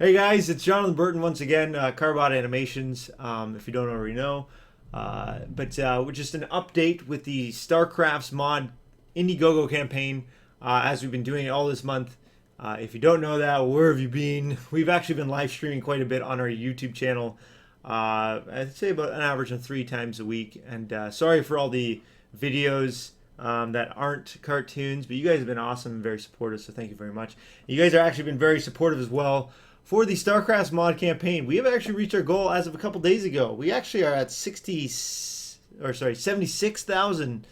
Hey guys, it's Jonathan Burton once again, Carbot Animations, if you don't already know. With just an update with the StarCrafts mod Indiegogo campaign, as we've been doing it all this month. If you don't know that, where have you been? We've actually been live streaming quite a bit on our YouTube channel. I'd say about an average of 3 times a week. And sorry for all the videos that aren't cartoons, but you guys have been awesome and very supportive, so thank you very much. You guys have actually been very supportive as well for the StarCrafts mod campaign. We have actually reached our goal as of a couple days ago. We actually are at 76,000,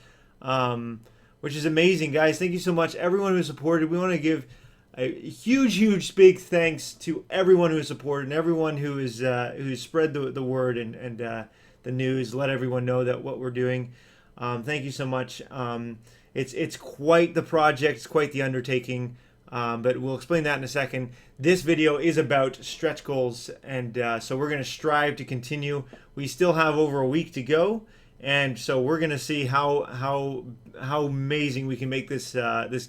which is amazing, guys. Thank you so much, everyone who supported. We want to give a huge, big thanks to everyone who has supported and everyone who is who's spread the word and the news. Let everyone know that what we're doing. Thank you so much. It's quite the project. It's quite the undertaking. But we'll explain that in a second. This video is about stretch goals, and so we're going to strive to continue. We still have over a week to go, and so we're going to see how amazing we can make this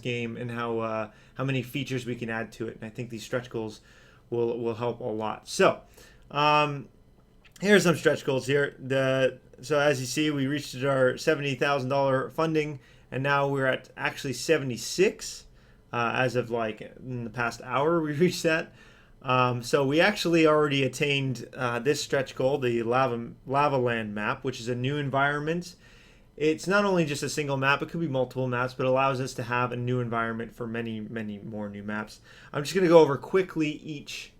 game, and how many features we can add to it. And I think these stretch goals will help a lot. So here's some stretch goals here. So as you see, we reached our $70,000 funding, and now we're at actually 76. As of like in the past hour, we reached that. So we actually already attained this stretch goal, the Lava Land map, which is a new environment. It's not only just a single map, it could be multiple maps, but allows us to have a new environment for many more new maps. I'm just going to go over quickly each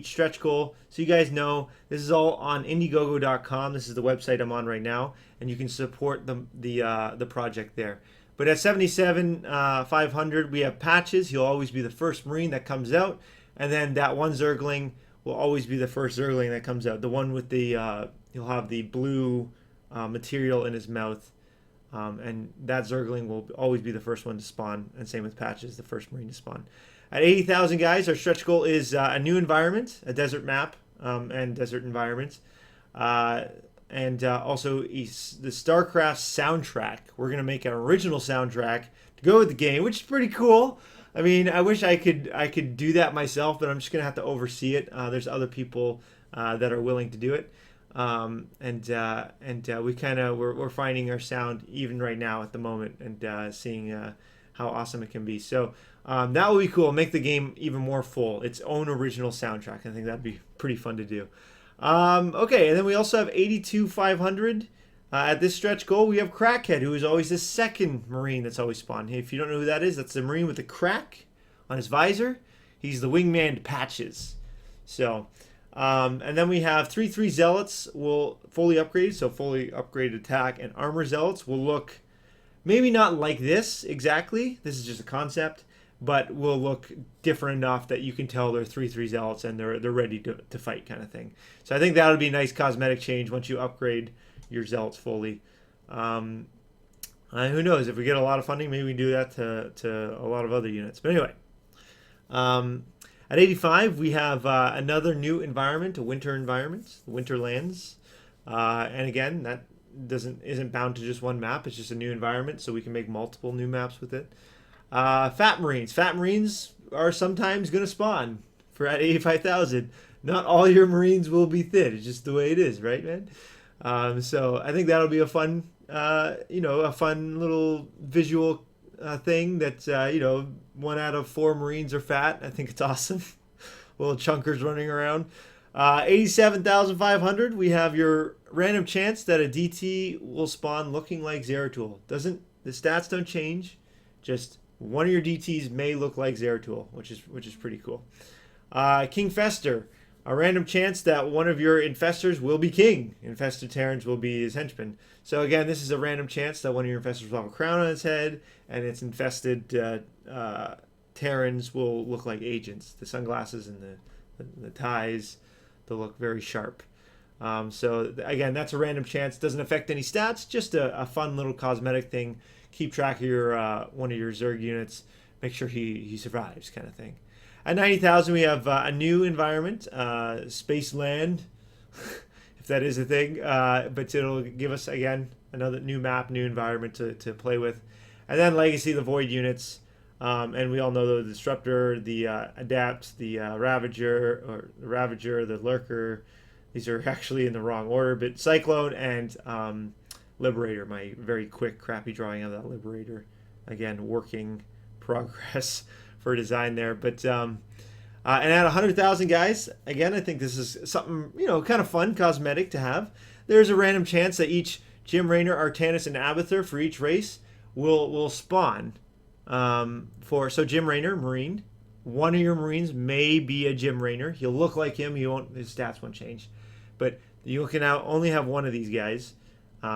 stretch goal, so you guys know this is all on Indiegogo.com. This is the website I'm on right now, and you can support the project there. But at 77,500, we have patches. He'll always be the first Marine that comes out, and then that one Zergling will always be the first Zergling that comes out. The one with the he'll have the blue material in his mouth, and that Zergling will always be the first one to spawn. And same with patches, the first Marine to spawn. At 80,000 guys, our stretch goal is a new environment, a desert map, and desert environments. And also the StarCraft soundtrack. We're gonna make an original soundtrack to go with the game, which is pretty cool. I mean, I wish I could do that myself, but I'm just gonna have to oversee it. There's other people that are willing to do it, we're finding our sound even right now at the moment, and seeing how awesome it can be. So that will be cool. Make the game even more full. Its own original soundtrack. I think that'd be pretty fun to do. Okay, and then we also have 82,500. At this stretch goal, we have Crackhead, who is always the second Marine that's always spawned. Hey, if you don't know who that is, that's the Marine with the crack on his visor. He's the wingman to Patches. So, and then we have 3/3 Zealots will fully upgrade, so fully upgraded attack, and Armor Zealots will look maybe not like this exactly. This is just a concept, but will look different enough that you can tell they're 3/3 Zealots and they're ready to fight, kind of thing. So I think that would be a nice cosmetic change once you upgrade your Zealots fully. Who knows, if we get a lot of funding, maybe we can do that to a lot of other units. But anyway, at 85 we have another new environment, a winter environment, Winterlands, and again that isn't bound to just one map. It's just a new environment, so we can make multiple new maps with it. Fat Marines. Fat Marines are sometimes going to spawn for at 85,000. Not all your Marines will be thin. It's just the way it is, right, man? So I think that'll be a fun, a fun little visual thing that, 1 out of 4 Marines are fat. I think it's awesome. Little chunkers running around. 87,500, we have your random chance that a DT will spawn looking like Zeratul. The stats don't change, just one of your DTs may look like Zeratul, which is pretty cool. King Fester, a random chance that one of your infestors will be king. Infested Terrans will be his henchmen. So again, this is a random chance that one of your infestors will have a crown on its head, and its infested Terrans will look like agents. The sunglasses and the ties, they'll look very sharp. So again, that's a random chance. Doesn't affect any stats, just a fun little cosmetic thing. Keep track of your one of your Zerg units. Make sure he survives, kind of thing. At 90,000, we have a new environment, Space Land, if that is a thing. But it'll give us, again, another new map, new environment to play with. And then Legacy, the Void units. And we all know the Disruptor, the Adapt, the Ravager, the Lurker. These are actually in the wrong order, but Cyclone and Liberator, my very quick, crappy drawing of that Liberator. Again, working progress for design there. But and at 100,000 guys, again, I think this is something, kind of fun, cosmetic to have. There's a random chance that each Jim Raynor, Artanis, and Abathur for each race will spawn. So Jim Raynor, Marine. One of your Marines may be a Jim Raynor. He'll look like him. His stats won't change. But you can now only have one of these guys.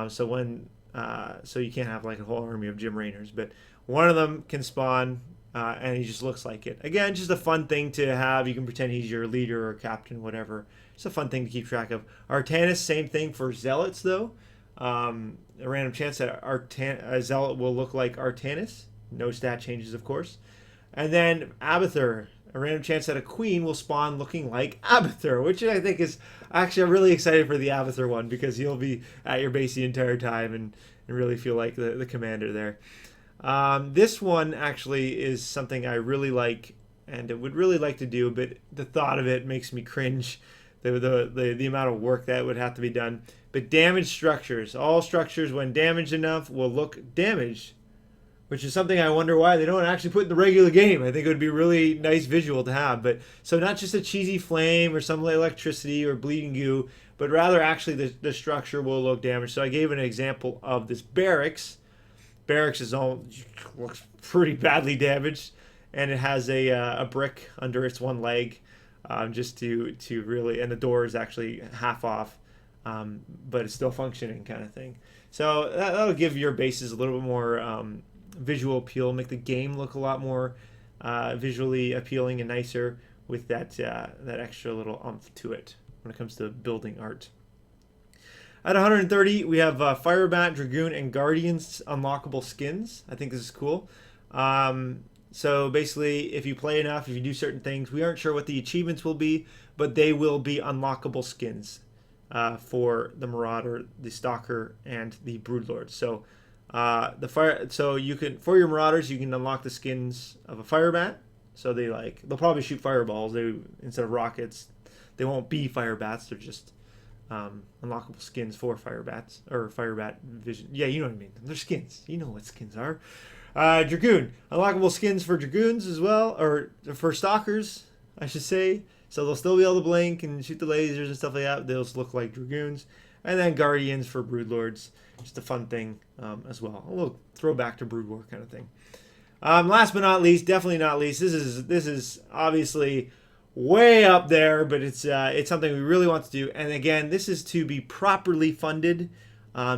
So you can't have like a whole army of Jim Raynors. But one of them can spawn, and he just looks like it. Again, just a fun thing to have. You can pretend he's your leader or captain, whatever. It's a fun thing to keep track of. Artanis, same thing for Zealots, though. A random chance that a Zealot will look like Artanis. No stat changes, of course. And then Abathur, a random chance that a Queen will spawn looking like Abathur, which I think is actually, I'm really excited for the Abathur one because he'll be at your base the entire time and really feel like the commander there. This one actually is something I really like and would really like to do, but the thought of it makes me cringe. The amount of work that would have to be done. But damaged structures. All structures, when damaged enough, will look damaged, which is something I wonder why they don't actually put in the regular game. I think it would be really nice visual to have. But so not just a cheesy flame or some electricity or bleeding goo, but rather actually the structure will look damaged. So I gave an example of this barracks. Barracks looks pretty badly damaged, and it has a brick under its one leg, just to really, and the door is actually half off, but it's still functioning, kind of thing. So that'll give your bases a little bit more visual appeal, make the game look a lot more visually appealing and nicer with that extra little oomph to it when it comes to building art. At 130, we have Firebat, Dragoon, and Guardians unlockable skins. I think this is cool. So basically, if you play enough, if you do certain things, we aren't sure what the achievements will be, but they will be unlockable skins for the Marauder, the Stalker, and the Broodlord. So you can, for your Marauders, you can unlock the skins of a Firebat. So they'll probably shoot fireballs. Instead of rockets, they won't be Firebats. They're just unlockable skins for Firebats or Firebat vision. Yeah, you know what I mean. They're skins. You know what skins are. Dragoon, unlockable skins for Dragoons as well, or for Stalkers, I should say. So they'll still be able to blink and shoot the lasers and stuff like that. They'll just look like Dragoons. And then Guardians for Broodlords, just a fun thing as well. A little throwback to Brood War kind of thing. Last but not least, definitely not least, this is obviously way up there, but it's something we really want to do. And again, this is to be properly funded.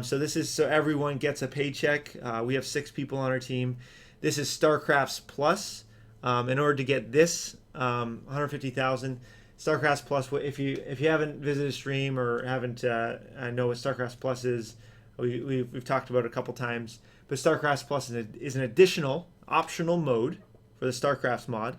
So this is so everyone gets a paycheck. We have 6 people on our team. This is StarCrafts Plus. In order to get this 150,000 StarCrafts Plus, if you haven't visited a stream or haven't know what StarCrafts Plus is, we've talked about it a couple times. But StarCrafts Plus is an additional optional mode for the StarCrafts mod.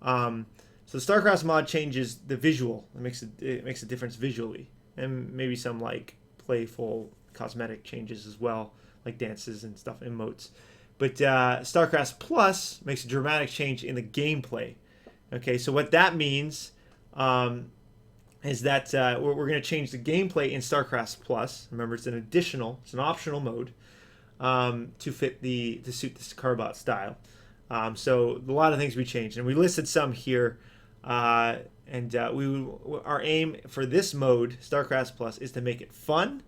So the StarCrafts mod changes the visual. It makes a difference visually, and maybe some like playful cosmetic changes as well, like dances and stuff, emotes. But StarCrafts Plus makes a dramatic change in the gameplay. Okay, so what that means is that we're going to change the gameplay in StarCrafts Plus. Remember, it's an optional mode to suit this Carbot style. So a lot of things we changed, and we listed some here. Our aim for this mode, StarCrafts Plus, is to make it fun,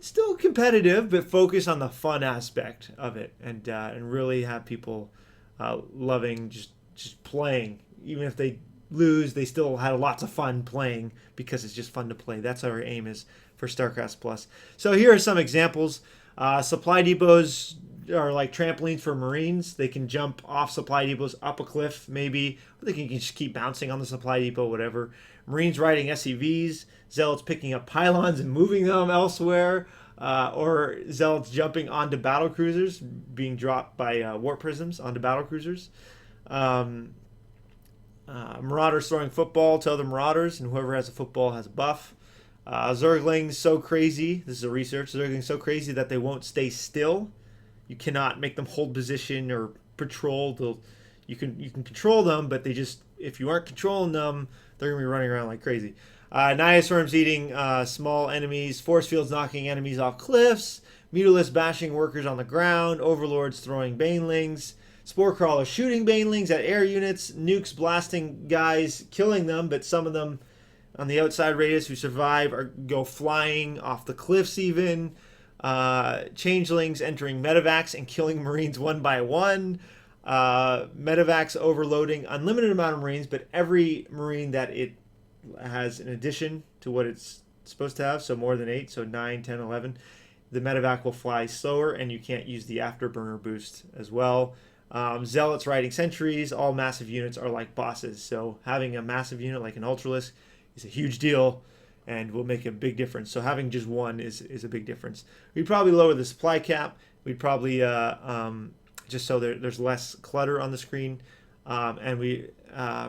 still competitive, but focus on the fun aspect of it, and really have people loving just playing. Even if they lose, they still had lots of fun playing because it's just fun to play. That's our aim is for StarCrafts Plus. So here are some examples. Supply depots are like trampolines for Marines. They can jump off supply depots up a cliff, maybe. Or they can just keep bouncing on the supply depot, whatever. Marines riding SCVs. Zealots picking up pylons and moving them elsewhere. Or Zealots jumping onto battle cruisers, being dropped by warp prisms onto battle cruisers. Marauders throwing football to other Marauders, and whoever has a football has a buff. Zerglings so crazy. This is a research. Zerglings so crazy that they won't stay still. You cannot make them hold position or patrol. You can control them, but they just, if you aren't controlling them, they're gonna be running around like crazy. Niostorms eating small enemies, force fields knocking enemies off cliffs, Mutalisks bashing workers on the ground, overlords throwing banelings, spore crawlers shooting banelings at air units, nukes blasting guys, killing them, but some of them on the outside radius who survive go flying off the cliffs even. Changelings entering medevacs and killing Marines one by one. Medevacs overloading unlimited amount of Marines, but every Marine that it has in addition to what it's supposed to have, so more than 8, so 9, 10, 11, the medevac will fly slower, and you can't use the afterburner boost as well. Zealots riding sentries, all massive units are like bosses, so having a massive unit like an Ultralisk is a huge deal and will make a big difference. So having just one is a big difference. We'd probably lower the supply cap. We'd probably, just so there's less clutter on the screen, and we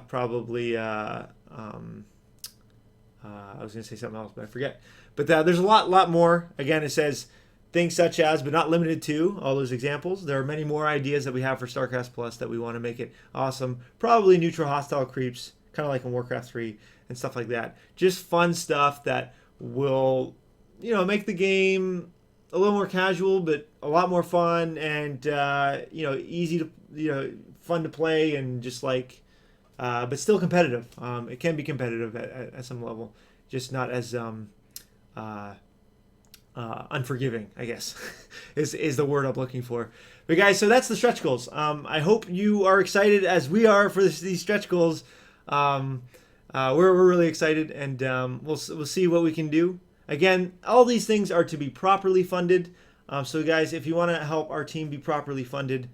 probably, I was going to say something else, but I forget. But there's a lot more. Again, it says things such as, but not limited to, all those examples. There are many more ideas that we have for StarCraft Plus that we want to make it awesome. Probably neutral hostile creeps, kind of like in Warcraft 3 and stuff like that. Just fun stuff that will, make the game a little more casual, but a lot more fun and, easy to, fun to play and just like, but still competitive. It can be competitive at some level, just not as unforgiving, I guess, is the word I'm looking for. But guys, so that's the stretch goals. I hope you are excited as we are for these stretch goals. We're really excited, and we'll see what we can do. Again, all these things are to be properly funded. So guys, if you want to help our team be properly funded,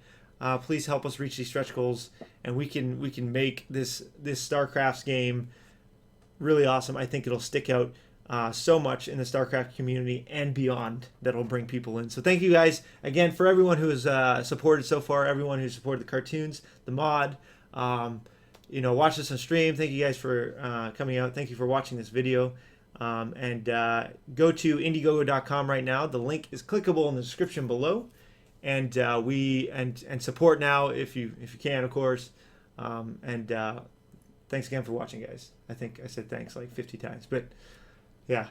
please help us reach these stretch goals, and we can make this StarCrafts game really awesome. I think it'll stick out so much in the StarCraft community and beyond that it'll bring people in. So thank you guys again for everyone who has supported so far, everyone who supported the cartoons, the mod, watch this on stream. Thank you guys for coming out. Thank you for watching this video. And go to Indiegogo.com right now. The link is clickable in the description below. And and support now if you can, of course. Thanks again for watching, guys. I think I said thanks like 50 times, but yeah.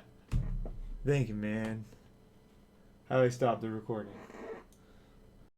Thank you, man. How do I stop the recording?